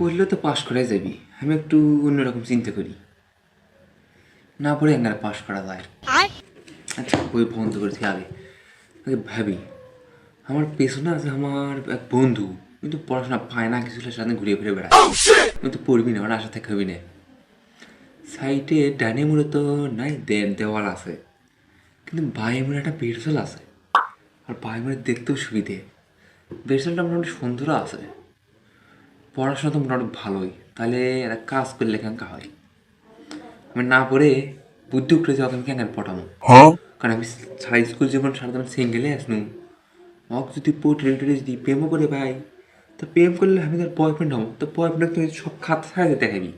পড়লে তো পাশ করাই যাবি, আমি একটু অন্যরকম চিন্তা করি, না পড়ে এঙ্গারে পাশ করা যায়। আচ্ছা বই বন্ধ করেছি আগে আগে ভাবি, আমার পেছনে আছে আমার এক বন্ধু, কিন্তু পড়াশোনা পায় না, কিছু সাথে ঘুরিয়ে ফিরে বেড়ায়, কিন্তু পড়বি না, আমার আশা থেকে হবি না। সাইডে ডানে মুড়ে তো নাই দেওয়াল আছে, কিন্তু বাই মুড়ে একটা বেড়সল আছে, আর বাই মুড়ে দেখতেও সুবিধে। বেড়সলটা মোটামুটি সুন্দরও আছে, পড়াশোনা তো মোটামুটি ভালোই, তাহলে একটা কাজ করলে কেঙ্কা হয়, আমি না পড়ে বুদ্ধি উঠে যাওয়া আমি কেন পড়াবো, কারণ আমি সারা স্কুল জীবন সারাদিন সিঙ্গেলে আসনু। আমাকে যদি পোর্ট্রেট যদি প্রেমও করে ভাই, তো প্রেম করলে আমি তার বয়ফ্রেন্ড হবো, তো বয়ফ্রেন্ড তুই সব খাতা ছাড়াতে দেখাবি,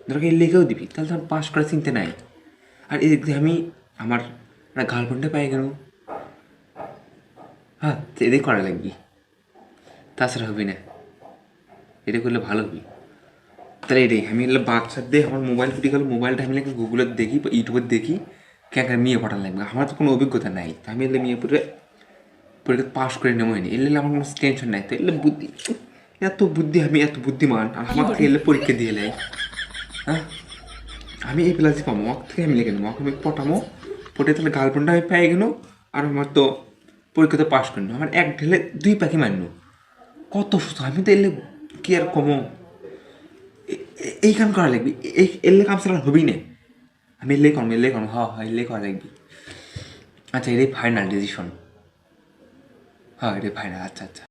ধরকে লিখেও দিবি, তাহলে তো আমার পাস করার চিন্তা নাই। আর এদিক দিয়ে আমি আমার একটা গার্লফ্রেন্ডে পাই গেল, হ্যাঁ এদিকে করা লাগবি, তাছাড়া হবি না, এটা করলে ভালো হবি। তাহলে এটাই আমি বাচ্চার দিয়ে আমার মোবাইল ফুটি গেল, মোবাইলটা আমি গুগলে দেখি বা ইউটিউবে দেখি কেন মেয়ে পড়ান লাগবে, আমার তো কোনো অভিজ্ঞতা নাই, তো আমি এলে মেয়ে পড়ে পরীক্ষা পাস করে নেবো হয়নি, এলে আমার কোনো টেনশন নাই, তো এলে বুদ্ধি, এত বুদ্ধি, আমি এত বুদ্ধিমান, আর আমার থেকে এলে পরীক্ষা দিয়ে নেয়, হ্যাঁ আমি এই প্লাসই পাবো, ওর থেকে আমি লিখে নেবো, ওকে আমি পটামো, পটে তাহলে গার্লফ্রেন্ডটা আমি পেয়ে গেলো, আর আমার তো পরীক্ষাতে পাস করে নেবো, আমার এক ঢেলে দুই পাখি মারলো, কত সুস্থ, আমি তো এলে কি আর কমো, এই কাম করা লাগবে, এই এলে কাম ছাড়া হবেই না, আমি এলে করবো, হ্যাঁ হ্যাঁ এলে করা লাগবে। আচ্ছা এটাই ফাইনাল ডিসিশন, হ্যাঁ এটাই ফাইনাল, আচ্ছা আচ্ছা।